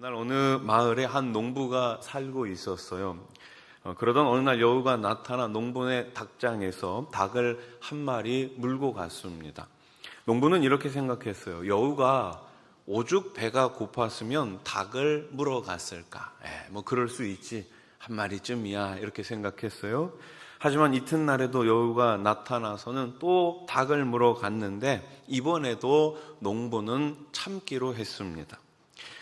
그날 어느 마을에 한 농부가 살고 있었어요. 그러던 어느 날 여우가 나타나 농부의 닭장에서 닭을 한 마리 물고 갔습니다. 농부는 이렇게 생각했어요. 여우가 오죽 배가 고팠으면 닭을 물어 갔을까? 뭐 그럴 수 있지. 한 마리쯤이야. 이렇게 생각했어요. 하지만 이튿날에도 여우가 나타나서는 또 닭을 물어 갔는데 이번에도 농부는 참기로 했습니다.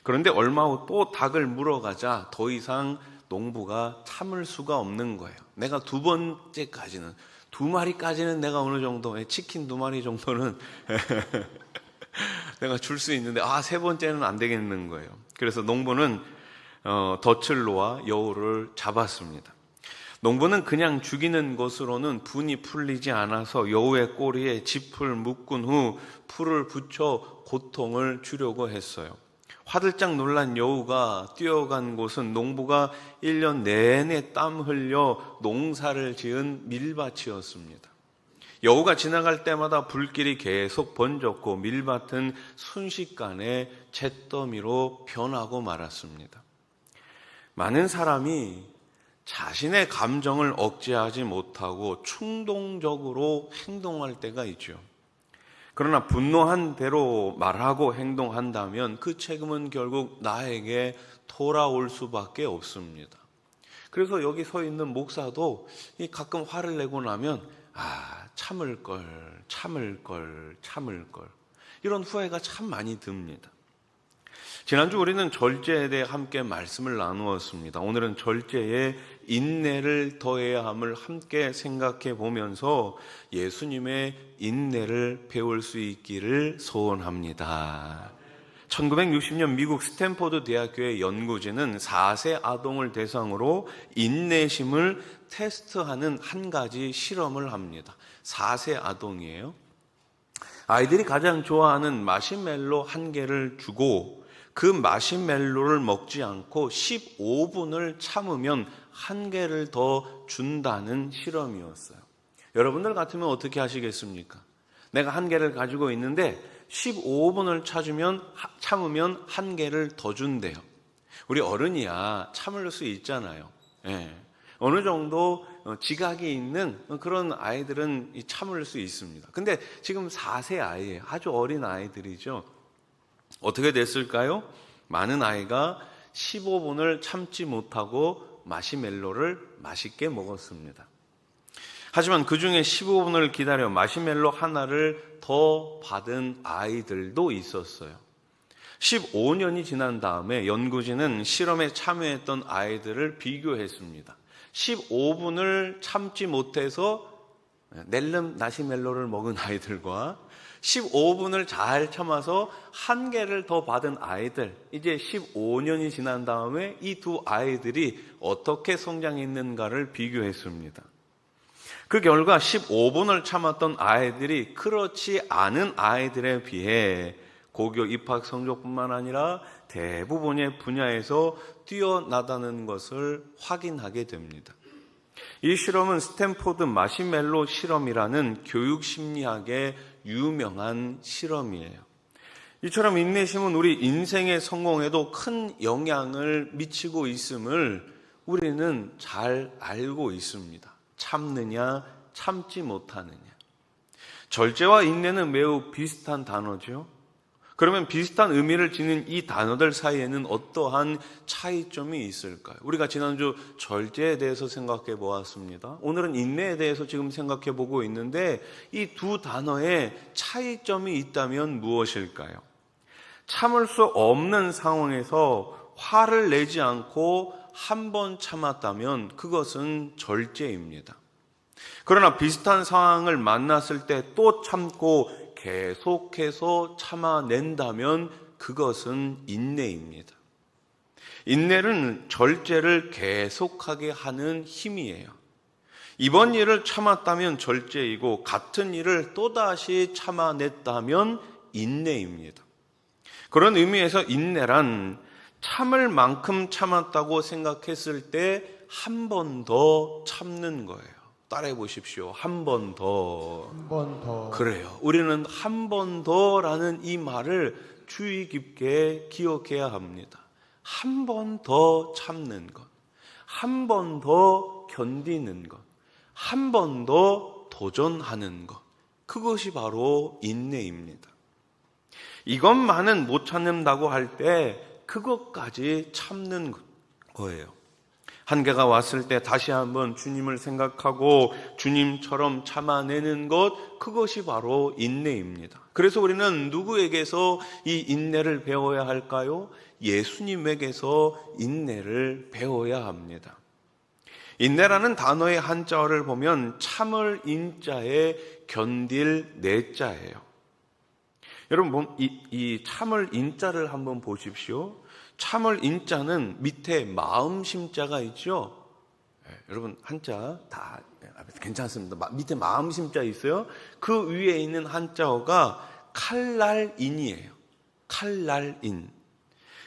그런데 얼마 후 또 닭을 물어 가자 더 이상 농부가 참을 수가 없는 거예요. 내가 두 번째까지는, 두 마리까지는 내가 어느 정도, 치킨 두 마리 정도는 내가 줄 수 있는데 세 번째는 안 되겠는 거예요. 그래서 농부는 덫을 놓아 여우를 잡았습니다. 농부는 그냥 죽이는 것으로는 분이 풀리지 않아서 여우의 꼬리에 짚을 묶은 후 풀을 붙여 고통을 주려고 했어요. 화들짝 놀란 여우가 뛰어간 곳은 농부가 1년 내내 땀 흘려 농사를 지은 밀밭이었습니다. 여우가 지나갈 때마다 불길이 계속 번졌고 밀밭은 순식간에 잿더미로 변하고 말았습니다. 많은 사람이 자신의 감정을 억제하지 못하고 충동적으로 행동할 때가 있죠. 그러나 분노한 대로 말하고 행동한다면 그 책임은 결국 나에게 돌아올 수밖에 없습니다. 그래서 여기 서 있는 목사도 가끔 화를 내고 나면 참을 걸 이런 후회가 참 많이 듭니다. 지난주 우리는 절제에 대해 함께 말씀을 나누었습니다. 오늘은 절제에 인내를 더해야 함을 함께 생각해 보면서 예수님의 인내를 배울 수 있기를 소원합니다. 1960년 미국 스탠포드 대학교의 연구진은 4세 아동을 대상으로 인내심을 테스트하는 한 가지 실험을 합니다. 4세 아동이에요. 아이들이 가장 좋아하는 마시멜로 한 개를 주고 그 마시멜로를 먹지 않고 15분을 참으면 한 개를 더 준다는 실험이었어요. 여러분들 같으면 어떻게 하시겠습니까? 내가 한 개를 가지고 있는데 15분을 참으면 한 개를 더 준대요. 우리 어른이야 참을 수 있잖아요. 어느 정도 지각이 있는 그런 아이들은 참을 수 있습니다. 근데 지금 4세 아이예요. 아주 어린 아이들이죠. 어떻게 됐을까요? 많은 아이가 15분을 참지 못하고 마시멜로를 맛있게 먹었습니다. 하지만 그 중에 15분을 기다려 마시멜로 하나를 더 받은 아이들도 있었어요. 15년이 지난 다음에 연구진은 실험에 참여했던 아이들을 비교했습니다. 15분을 참지 못해서 낼름 마시멜로를 먹은 아이들과 15분을 잘 참아서 한 개를 더 받은 아이들, 이제 15년이 지난 다음에 이 두 아이들이 어떻게 성장했는가를 비교했습니다. 그 결과 15분을 참았던 아이들이 그렇지 않은 아이들에 비해 고교 입학 성적뿐만 아니라 대부분의 분야에서 뛰어나다는 것을 확인하게 됩니다. 이 실험은 스탠포드 마시멜로 실험이라는 교육심리학의 유명한 실험이에요. 이처럼 인내심은 우리 인생의 성공에도 큰 영향을 미치고 있음을 우리는 잘 알고 있습니다. 참느냐, 참지 못하느냐. 절제와 인내는 매우 비슷한 단어죠. 그러면 비슷한 의미를 지닌 이 단어들 사이에는 어떠한 차이점이 있을까요? 우리가 지난주 절제에 대해서 생각해 보았습니다. 오늘은 인내에 대해서 지금 생각해 보고 있는데 이 두 단어에 차이점이 있다면 무엇일까요? 참을 수 없는 상황에서 화를 내지 않고 한 번 참았다면 그것은 절제입니다. 그러나 비슷한 상황을 만났을 때 또 참고 계속해서 참아낸다면 그것은 인내입니다. 인내는 절제를 계속하게 하는 힘이에요. 이번 일을 참았다면 절제이고 같은 일을 또다시 참아냈다면 인내입니다. 그런 의미에서 인내란 참을 만큼 참았다고 생각했을 때 한 번 더 참는 거예요. 따라해 보십시오. 한 번 더. 한 번 더. 그래요. 우리는 한 번 더라는 이 말을 주의 깊게 기억해야 합니다. 한 번 더 참는 것, 한 번 더 견디는 것, 한 번 더 도전하는 것, 그것이 바로 인내입니다. 이것만은 못 참는다고 할 때 그것까지 참는 거예요. 한계가 왔을 때 다시 한번 주님을 생각하고 주님처럼 참아내는 것, 그것이 바로 인내입니다. 그래서 우리는 누구에게서 이 인내를 배워야 할까요? 예수님에게서 인내를 배워야 합니다. 인내라는 단어의 한자어를 보면 참을 인자에 견딜 내자예요. 여러분, 이 참을 인자를 한번 보십시오. 참을 인자는 밑에 마음 심자가 있죠. 네, 여러분 한자 다 괜찮습니다. 밑에 마음 심자 있어요. 그 위에 있는 한자어가 칼날인이에요. 칼날인.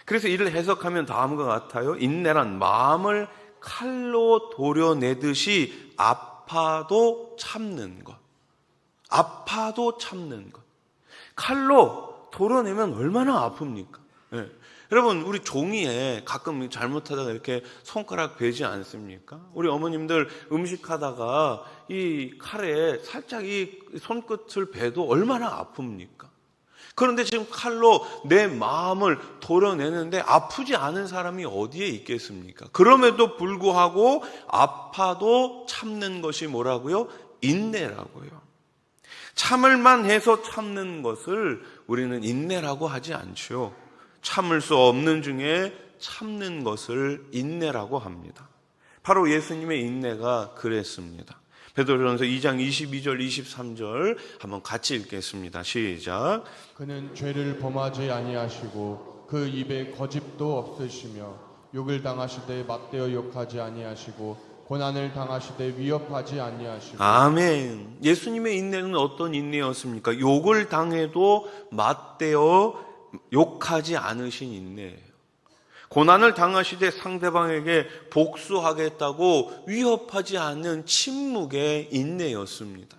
그래서 이를 해석하면 다음과 같아요. 인내란 마음을 칼로 도려내듯이 아파도 참는 것. 아파도 참는 것. 칼로 도려내면 얼마나 아픕니까? 네. 여러분, 우리 종이에 가끔 잘못하다가 이렇게 손가락 베지 않습니까? 우리 어머님들 음식하다가 이 칼에 살짝 이 손끝을 베도 얼마나 아픕니까? 그런데 지금 칼로 내 마음을 도려내는데 아프지 않은 사람이 어디에 있겠습니까? 그럼에도 불구하고 아파도 참는 것이 뭐라고요? 인내라고요. 참을만 해서 참는 것을 우리는 인내라고 하지 않죠. 참을 수 없는 중에 참는 것을 인내라고 합니다. 바로 예수님의 인내가 그랬습니다. 베드로전서 2장 22절 23절 한번 같이 읽겠습니다. 시작. 그는 죄를 범하지 아니하시고 그 입에 거짓도 없으시며 욕을 당하시되 맞대어 욕하지 아니하시고 고난을 당하시되 위협하지 아니하시고. 아멘. 예수님의 인내는 어떤 인내였습니까? 욕을 당해도 맞대어 욕하지 않으신 인내예요. 고난을 당하시되 상대방에게 복수하겠다고 위협하지 않는 침묵의 인내였습니다.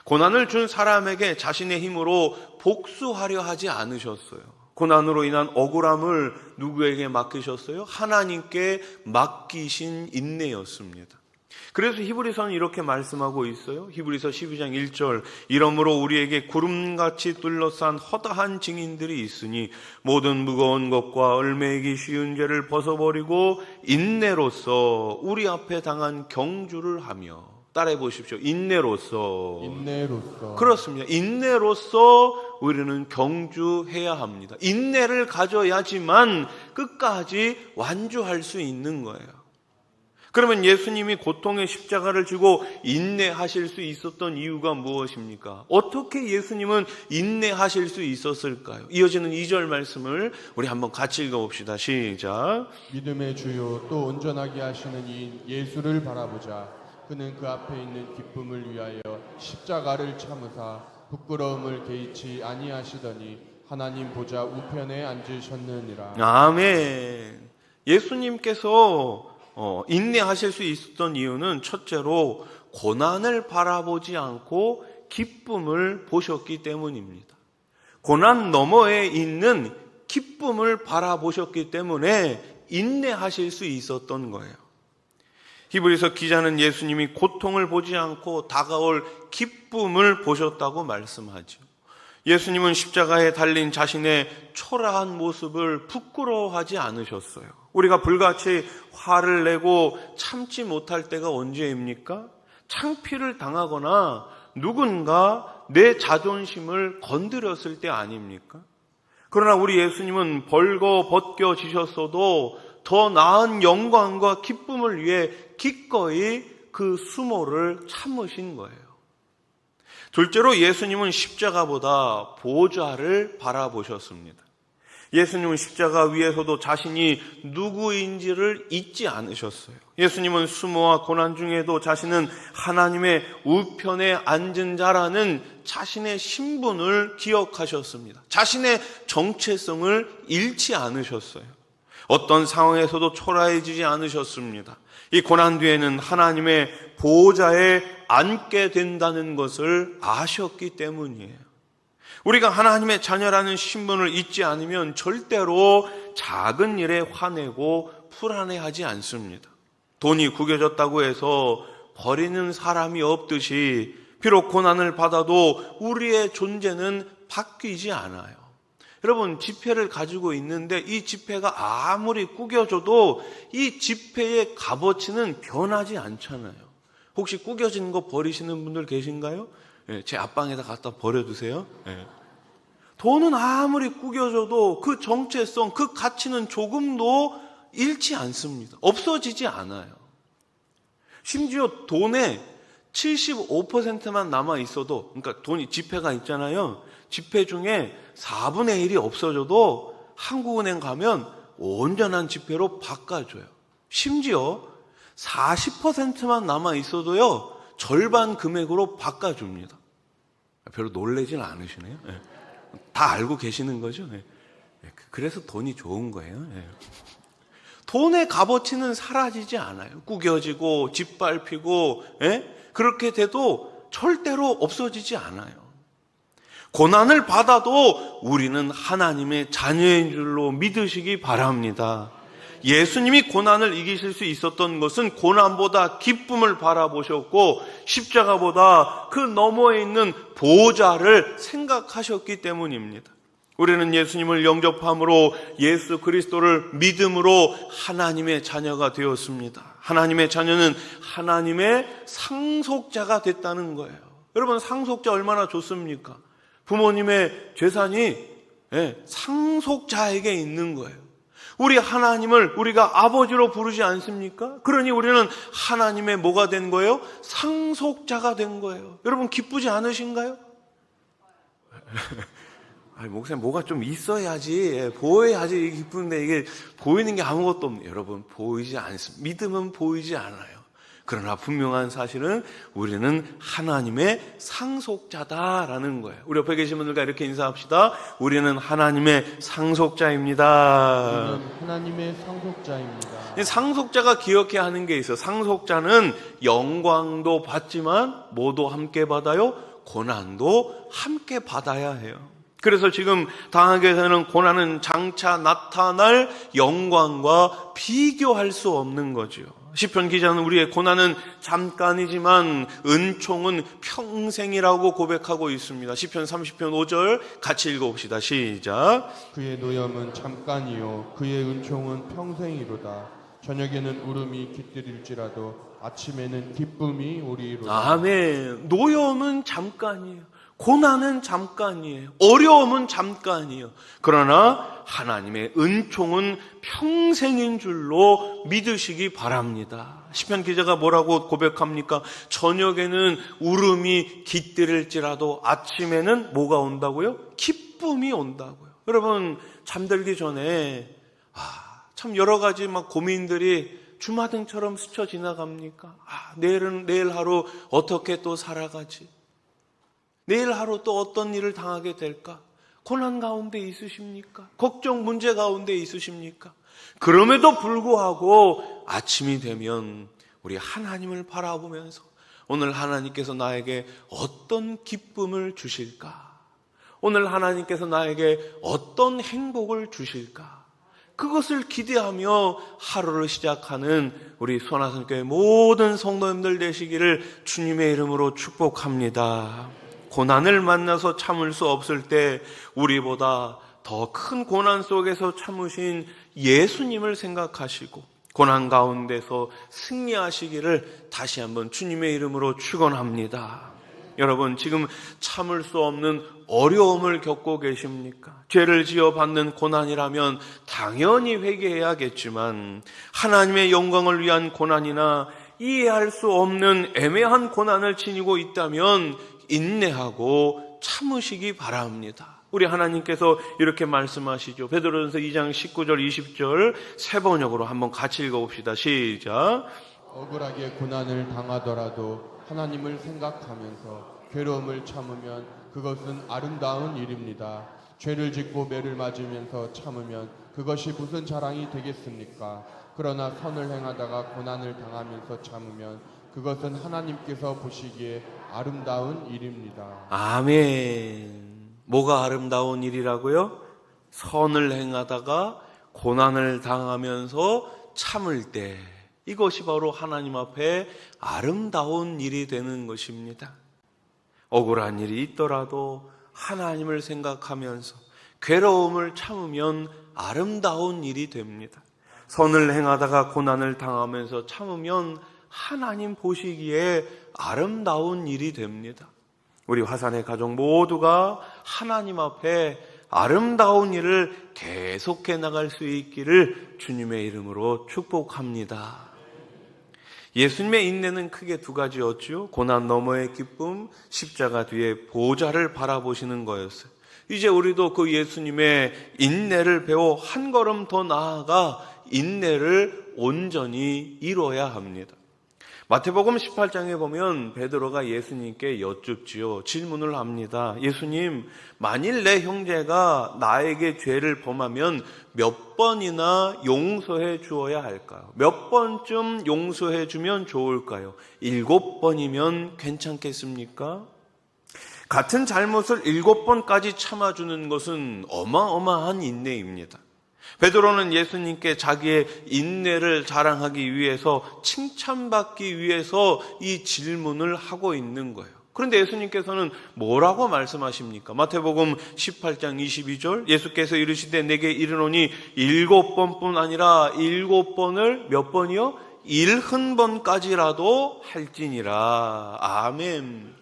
고난을 준 사람에게 자신의 힘으로 복수하려 하지 않으셨어요. 고난으로 인한 억울함을 누구에게 맡기셨어요? 하나님께 맡기신 인내였습니다. 그래서 히브리서는 이렇게 말씀하고 있어요. 히브리서 12장 1절 이러므로 우리에게 구름같이 둘러싼 허다한 증인들이 있으니 모든 무거운 것과 얼매이기 쉬운 죄를 벗어버리고 인내로서 우리 앞에 당한 경주를 하며 따라해 보십시오. 인내로서. 그렇습니다. 인내로서 우리는 경주해야 합니다. 인내를 가져야지만 끝까지 완주할 수 있는 거예요. 그러면 예수님이 고통의 십자가를 지고 인내하실 수 있었던 이유가 무엇입니까? 어떻게 예수님은 인내하실 수 있었을까요? 이어지는 2절 말씀을 우리 한번 같이 읽어봅시다. 시작. 믿음의 주요 또 온전하게 하시는 이 예수를 바라보자. 그는 그 앞에 있는 기쁨을 위하여 십자가를 참으사 부끄러움을 개의치 아니하시더니 하나님 보좌 우편에 앉으셨느니라. 아멘. 예수님께서 인내하실 수 있었던 이유는 첫째로 고난을 바라보지 않고 기쁨을 보셨기 때문입니다. 고난 너머에 있는 기쁨을 바라보셨기 때문에 인내하실 수 있었던 거예요. 히브리서 기자는 예수님이 고통을 보지 않고 다가올 기쁨을 보셨다고 말씀하죠. 예수님은 십자가에 달린 자신의 초라한 모습을 부끄러워하지 않으셨어요. 우리가 불같이 화를 내고 참지 못할 때가 언제입니까? 창피를 당하거나 누군가 내 자존심을 건드렸을 때 아닙니까? 그러나 우리 예수님은 벌거벗겨지셨어도 더 나은 영광과 기쁨을 위해 기꺼이 그 수모를 참으신 거예요. 둘째로 예수님은 십자가보다 보좌를 바라보셨습니다. 예수님은 십자가 위에서도 자신이 누구인지를 잊지 않으셨어요. 예수님은 수모와 고난 중에도 자신은 하나님의 우편에 앉은 자라는 자신의 신분을 기억하셨습니다. 자신의 정체성을 잃지 않으셨어요. 어떤 상황에서도 초라해지지 않으셨습니다. 이 고난 뒤에는 하나님의 보좌에 앉게 된다는 것을 아셨기 때문이에요. 우리가 하나님의 자녀라는 신분을 잊지 않으면 절대로 작은 일에 화내고 불안해하지 않습니다. 돈이 구겨졌다고 해서 버리는 사람이 없듯이 비록 고난을 받아도 우리의 존재는 바뀌지 않아요. 여러분, 지폐를 가지고 있는데 이 지폐가 아무리 구겨져도 이 지폐의 값어치는 변하지 않잖아요. 혹시 구겨진 거 버리시는 분들 계신가요? 제 앞방에다 갖다 버려두세요. 돈은 아무리 구겨져도 그 정체성, 그 가치는 조금도 잃지 않습니다. 없어지지 않아요. 심지어 돈의 75%만 남아 있어도, 그러니까 돈이 지폐가 있잖아요. 지폐 중에 4분의 1이 없어져도 한국은행 가면 온전한 지폐로 바꿔줘요. 심지어 40%만 남아 있어도요, 절반 금액으로 바꿔줍니다. 별로 놀라진 않으시네요. 다 알고 계시는 거죠. 그래서 돈이 좋은 거예요. 돈의 값어치는 사라지지 않아요. 구겨지고 짓밟히고 그렇게 돼도 절대로 없어지지 않아요. 고난을 받아도 우리는 하나님의 자녀인 줄로 믿으시기 바랍니다. 예수님이 고난을 이기실 수 있었던 것은 고난보다 기쁨을 바라보셨고 십자가보다 그 너머에 있는 보좌를 생각하셨기 때문입니다. 우리는 예수님을 영접함으로 예수 그리스도를 믿음으로 하나님의 자녀가 되었습니다. 하나님의 자녀는 하나님의 상속자가 됐다는 거예요. 여러분, 상속자 얼마나 좋습니까? 부모님의 재산이 상속자에게 있는 거예요. 우리 하나님을 우리가 아버지로 부르지 않습니까? 그러니 우리는 하나님의 뭐가 된 거예요? 상속자가 된 거예요. 여러분, 기쁘지 않으신가요? 목사님, 뭐가 좀 있어야지, 보여야지 기쁜데 이게 보이는 게 아무것도 없네요. 여러분, 보이지 않습니다. 믿음은 보이지 않아요. 그러나 분명한 사실은 우리는 하나님의 상속자다라는 거예요. 우리 옆에 계신 분들과 이렇게 인사합시다. 우리는 하나님의 상속자입니다. 우리는 하나님의 상속자입니다. 상속자가 기억해야 하는 게 있어요. 상속자는 영광도 받지만 뭐도 함께 받아요? 고난도 함께 받아야 해요. 그래서 지금 당하게 되는 고난은 장차 나타날 영광과 비교할 수 없는 거죠. 시편 기자는 우리의 고난은 잠깐이지만 은총은 평생이라고 고백하고 있습니다. 시편 30편 5절 같이 읽어봅시다. 시작. 그의 노염은 잠깐이요 그의 은총은 평생이로다. 저녁에는 울음이 깃들일지라도 아침에는 기쁨이 오리이로다. 아멘. 노염은 잠깐이에요. 고난은 잠깐이에요. 어려움은 잠깐이에요. 그러나 하나님의 은총은 평생인 줄로 믿으시기 바랍니다. 시편 기자가 뭐라고 고백합니까? 저녁에는 울음이 깃들일지라도 아침에는 뭐가 온다고요? 기쁨이 온다고요. 여러분, 잠들기 전에 참 여러 가지 막 고민들이 주마등처럼 스쳐 지나갑니까? 내일 하루 어떻게 또 살아가지? 내일 하루 또 어떤 일을 당하게 될까? 고난 가운데 있으십니까? 걱정 문제 가운데 있으십니까? 그럼에도 불구하고 아침이 되면 우리 하나님을 바라보면서 오늘 하나님께서 나에게 어떤 기쁨을 주실까? 오늘 하나님께서 나에게 어떤 행복을 주실까? 그것을 기대하며 하루를 시작하는 우리 손아선교회 모든 성도님들 되시기를 주님의 이름으로 축복합니다. 고난을 만나서 참을 수 없을 때 우리보다 더 큰 고난 속에서 참으신 예수님을 생각하시고 고난 가운데서 승리하시기를 다시 한번 주님의 이름으로 축원합니다. 여러분, 지금 참을 수 없는 어려움을 겪고 계십니까? 죄를 지어 받는 고난이라면 당연히 회개해야겠지만 하나님의 영광을 위한 고난이나 이해할 수 없는 애매한 고난을 지니고 있다면 인내하고 참으시기 바랍니다. 우리 하나님께서 이렇게 말씀하시죠. 베드로전서 2장 19절 20절 세 번역으로 한번 같이 읽어봅시다. 시작. 억울하게 고난을 당하더라도 하나님을 생각하면서 괴로움을 참으면 그것은 아름다운 일입니다. 죄를 짓고 매를 맞으면서 참으면 그것이 무슨 자랑이 되겠습니까? 그러나 선을 행하다가 고난을 당하면서 참으면 그것은 하나님께서 보시기에 아름다운 일입니다. 아멘. 뭐가 아름다운 일이라고요? 선을 행하다가 고난을 당하면서 참을 때, 이것이 바로 하나님 앞에 아름다운 일이 되는 것입니다. 억울한 일이 있더라도 하나님을 생각하면서 괴로움을 참으면 아름다운 일이 됩니다. 선을 행하다가 고난을 당하면서 참으면 하나님 보시기에 아름다운 일이 됩니다. 우리 화산의 가족 모두가 하나님 앞에 아름다운 일을 계속해 나갈 수 있기를 주님의 이름으로 축복합니다. 예수님의 인내는 크게 두 가지였죠. 고난 너머의 기쁨, 십자가 뒤에 보좌를 바라보시는 거였어요. 이제 우리도 그 예수님의 인내를 배워 한 걸음 더 나아가 인내를 온전히 이뤄야 합니다. 마태복음 18장에 보면 베드로가 예수님께 여쭙지요. 질문을 합니다. 예수님, 만일 내 형제가 나에게 죄를 범하면 몇 번이나 용서해 주어야 할까요? 몇 번쯤 용서해 주면 좋을까요? 7번이면 괜찮겠습니까? 같은 잘못을 7번까지 참아주는 것은 어마어마한 인내입니다. 베드로는 예수님께 자기의 인내를 자랑하기 위해서, 칭찬받기 위해서 이 질문을 하고 있는 거예요. 그런데 예수님께서는 뭐라고 말씀하십니까? 마태복음 18장 22절, 예수께서 이르시되 내게 이르노니 7번뿐 아니라 7번을 몇 번이요? 70번까지라도 할지니라. 아멘.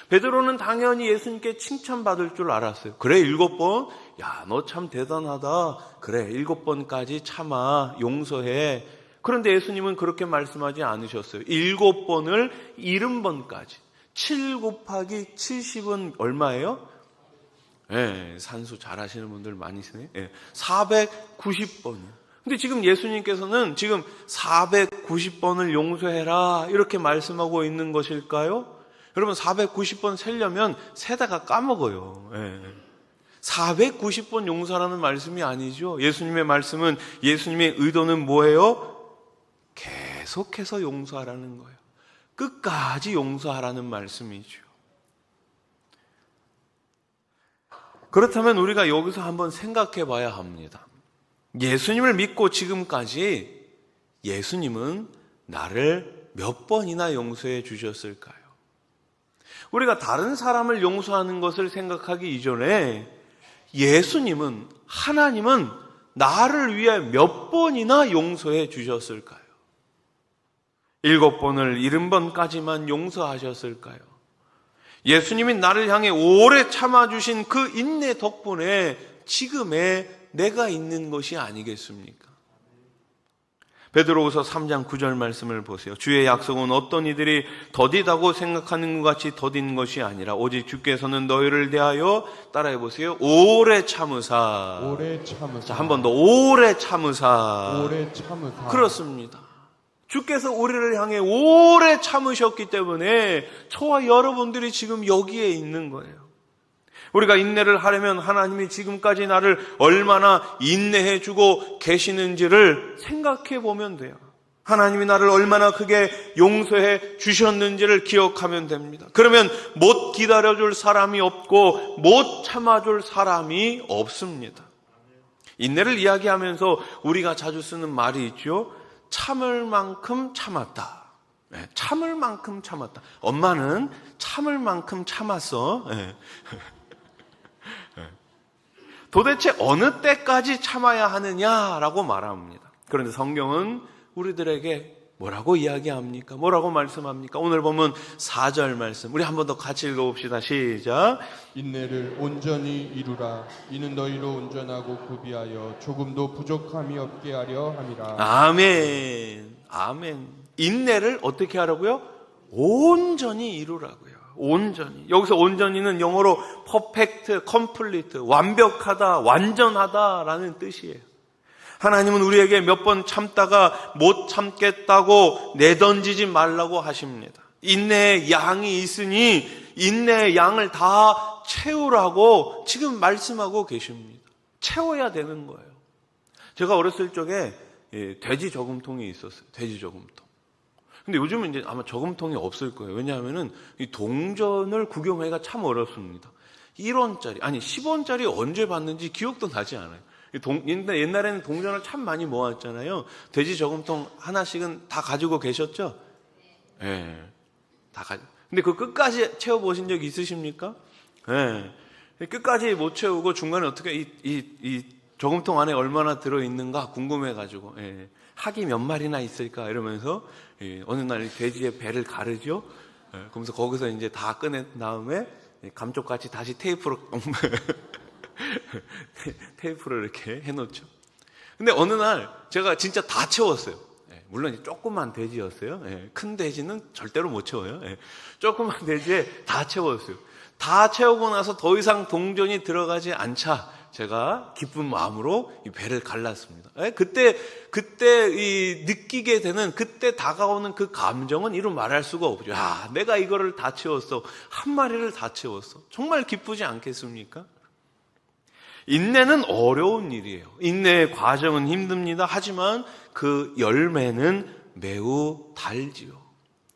베드로는 당연히 예수님께 칭찬받을 줄 알았어요. 그래, 7번? 야, 너 참 대단하다. 그래, 7번까지 참아, 용서해. 그런데 예수님은 그렇게 말씀하지 않으셨어요. 7번을 70번까지. 7 곱하기 70은 얼마예요? 예, 산수 잘하시는 분들 많으시네. 예, 490번이요. 근데 지금 예수님께서는 지금 490번을 용서해라, 이렇게 말씀하고 있는 것일까요? 여러분, 490번 세려면 세다가 까먹어요. 예. 490번 용서라는 말씀이 아니죠. 예수님의 말씀은, 예수님의 의도는 뭐예요? 계속해서 용서하라는 거예요. 끝까지 용서하라는 말씀이죠. 그렇다면 우리가 여기서 한번 생각해 봐야 합니다. 예수님을 믿고 지금까지 예수님은 나를 몇 번이나 용서해 주셨을까요? 우리가 다른 사람을 용서하는 것을 생각하기 이전에 예수님은, 하나님은 나를 위해 몇 번이나 용서해 주셨을까요? 7번을 70번까지만 용서하셨을까요? 예수님이 나를 향해 오래 참아주신 그 인내 덕분에 지금의 내가 있는 것이 아니겠습니까? 베드로후서 3장 9절 말씀을 보세요. 주의 약속은 어떤 이들이 더디다고 생각하는 것 같이 더딘 것이 아니라 오직 주께서는 너희를 대하여, 따라해 보세요, 오래 참으사. 오래 참으사. 자, 한 번 더, 오래 참으사. 오래 참으사. 그렇습니다. 주께서 우리를 향해 오래 참으셨기 때문에 저와 여러분들이 지금 여기에 있는 거예요. 우리가 인내를 하려면 하나님이 지금까지 나를 얼마나 인내해 주고 계시는지를 생각해 보면 돼요. 하나님이 나를 얼마나 크게 용서해 주셨는지를 기억하면 됩니다. 그러면 못 기다려줄 사람이 없고 못 참아줄 사람이 없습니다. 인내를 이야기하면서 우리가 자주 쓰는 말이 있죠. 참을 만큼 참았다. 네, 참을 만큼 참았다. 엄마는 참을 만큼 참았어. 네. 도대체 어느 때까지 참아야 하느냐라고 말합니다. 그런데 성경은 우리들에게 뭐라고 이야기합니까? 뭐라고 말씀합니까? 오늘 보면 4절 말씀, 우리 한 번 더 같이 읽어봅시다. 시작. 인내를 온전히 이루라. 이는 너희로 온전하고 구비하여 조금도 부족함이 없게 하려 함이라. 아멘. 아멘. 인내를 어떻게 하라고요? 온전히 이루라고요. 온전히. 여기서 온전히는 영어로 perfect, complete, 완벽하다, 완전하다라는 뜻이에요. 하나님은 우리에게 몇 번 참다가 못 참겠다고 내던지지 말라고 하십니다. 인내의 양이 있으니 인내의 양을 다 채우라고 지금 말씀하고 계십니다. 채워야 되는 거예요. 제가 어렸을 적에 돼지 저금통이 있었어요. 돼지 저금통. 근데 요즘은 이제 아마 저금통이 없을 거예요. 왜냐하면은 이 동전을 구경하기가 참 어렵습니다. 1원짜리, 아니 10원짜리 언제 봤는지 기억도 나지 않아요. 옛날에는 동전을 참 많이 모았잖아요. 돼지 저금통 하나씩은 다 가지고 계셨죠? 예. 다 근데 그 끝까지 채워보신 적 있으십니까? 예. 끝까지 못 채우고 중간에 어떻게 이 저금통 안에 얼마나 들어있는가 궁금해가지고, 예. 학이 몇 마리나 있을까 이러면서, 예. 어느 날 돼지의 배를 가르죠? 예. 그러면서 거기서 이제 다 꺼낸 다음에 감쪽같이 다시 테이프로 이렇게 해놓죠. 근데 어느 날 제가 진짜 다 채웠어요. 물론 조그만 돼지였어요. 큰 돼지는 절대로 못 채워요. 조그만 돼지에 다 채웠어요. 다 채우고 나서 더 이상 동전이 들어가지 않자 제가 기쁜 마음으로 이 배를 갈랐습니다. 그때 느끼게 되는, 그때 다가오는 그 감정은 이루 말할 수가 없죠. 야, 내가 이거를 다 채웠어. 한 마리를 다 채웠어. 정말 기쁘지 않겠습니까? 인내는 어려운 일이에요. 인내의 과정은 힘듭니다. 하지만 그 열매는 매우 달지요.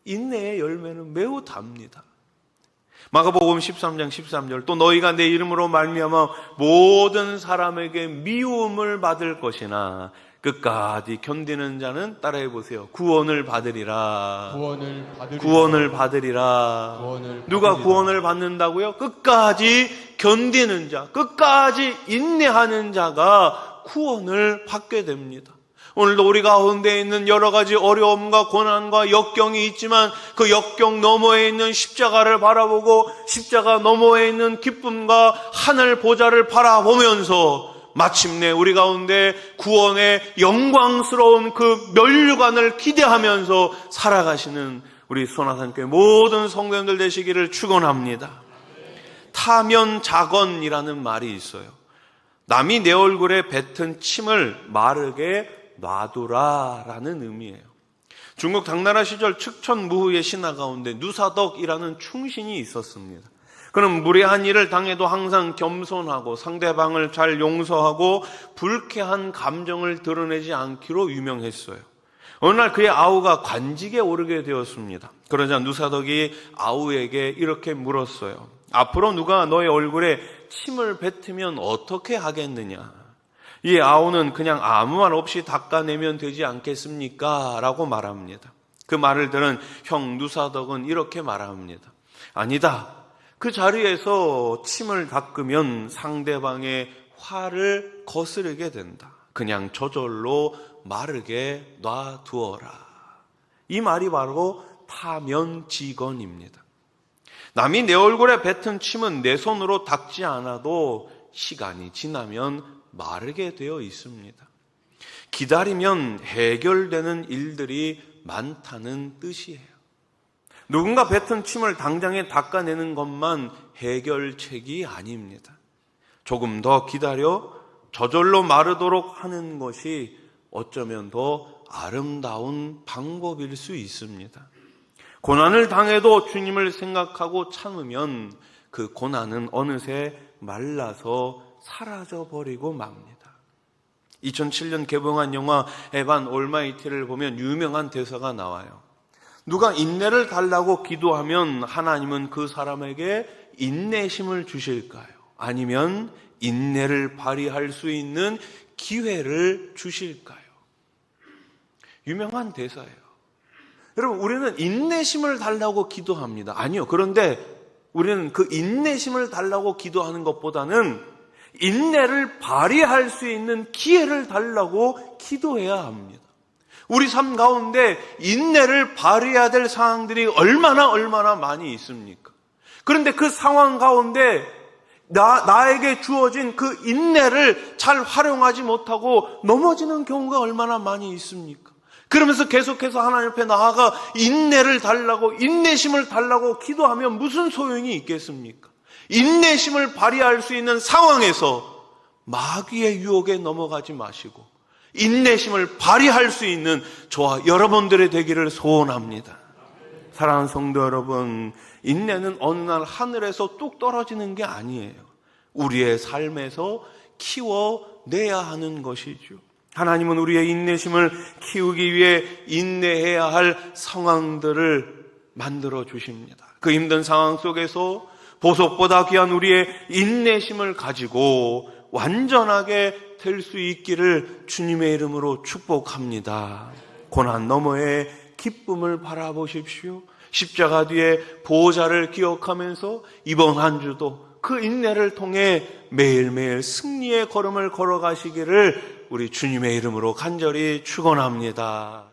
인내의 열매는 매우 답니다. 마가복음 13장 13절, 또 너희가 내 이름으로 말미암아 모든 사람에게 미움을 받을 것이나 끝까지 견디는 자는, 따라해 보세요, 구원을 받으리라. 구원을 받으리라. 누가 구원을 받는다고요? 끝까지 견디는 자, 끝까지 인내하는 자가 구원을 받게 됩니다. 오늘도 우리 가운데 있는 여러 가지 어려움과 고난과 역경이 있지만 그 역경 너머에 있는 십자가를 바라보고 십자가 너머에 있는 기쁨과 하늘 보좌를 바라보면서 마침내 우리 가운데 구원의 영광스러운 그 면류관을 기대하면서 살아가시는 우리 소나산교회 모든 성도님들 되시기를 축원합니다. 타면자건이라는 말이 있어요. 남이 내 얼굴에 뱉은 침을 마르게 놔두라라는 의미예요. 중국 당나라 시절 측천무후의 신하 가운데 누사덕이라는 충신이 있었습니다. 그는 무례한 일을 당해도 항상 겸손하고 상대방을 잘 용서하고 불쾌한 감정을 드러내지 않기로 유명했어요. 어느 날 그의 아우가 관직에 오르게 되었습니다. 그러자 누사덕이 아우에게 이렇게 물었어요. 앞으로 누가 너의 얼굴에 침을 뱉으면 어떻게 하겠느냐? 이 아우는 그냥 아무 말 없이 닦아내면 되지 않겠습니까? 라고 말합니다. 그 말을 들은 형 누사덕은 이렇게 말합니다. 아니다. 그 자리에서 침을 닦으면 상대방의 화를 거스르게 된다. 그냥 저절로 마르게 놔두어라. 이 말이 바로 타면지건입니다. 남이 내 얼굴에 뱉은 침은 내 손으로 닦지 않아도 시간이 지나면 마르게 되어 있습니다. 기다리면 해결되는 일들이 많다는 뜻이에요. 누군가 뱉은 침을 당장에 닦아내는 것만 해결책이 아닙니다. 조금 더 기다려 저절로 마르도록 하는 것이 어쩌면 더 아름다운 방법일 수 있습니다. 고난을 당해도 주님을 생각하고 참으면 그 고난은 어느새 말라서 사라져버리고 맙니다. 2007년 개봉한 영화 에반 올마이티를 보면 유명한 대사가 나와요. 누가 인내를 달라고 기도하면 하나님은 그 사람에게 인내심을 주실까요? 아니면 인내를 발휘할 수 있는 기회를 주실까요? 유명한 대사예요. 여러분, 우리는 인내심을 달라고 기도합니다. 아니요. 그런데 우리는 그 인내심을 달라고 기도하는 것보다는 인내를 발휘할 수 있는 기회를 달라고 기도해야 합니다. 우리 삶 가운데 인내를 발휘해야 될 상황들이 얼마나 많이 있습니까? 그런데 그 상황 가운데 나에게 주어진 그 인내를 잘 활용하지 못하고 넘어지는 경우가 얼마나 많이 있습니까? 그러면서 계속해서 하나님 앞에 나아가 인내를 달라고, 인내심을 달라고 기도하면 무슨 소용이 있겠습니까? 인내심을 발휘할 수 있는 상황에서 마귀의 유혹에 넘어가지 마시고 인내심을 발휘할 수 있는 저와 여러분들의 되기를 소원합니다. 사랑하는 성도 여러분, 인내는 어느 날 하늘에서 뚝 떨어지는 게 아니에요. 우리의 삶에서 키워내야 하는 것이죠. 하나님은 우리의 인내심을 키우기 위해 인내해야 할 상황들을 만들어 주십니다. 그 힘든 상황 속에서 보석보다 귀한 우리의 인내심을 가지고 완전하게 될 수 있기를 주님의 이름으로 축복합니다. 고난 너머의 기쁨을 바라보십시오. 십자가 뒤에 보호자를 기억하면서 이번 한 주도 그 인내를 통해 매일매일 승리의 걸음을 걸어가시기를 우리 주님의 이름으로 간절히 축원합니다.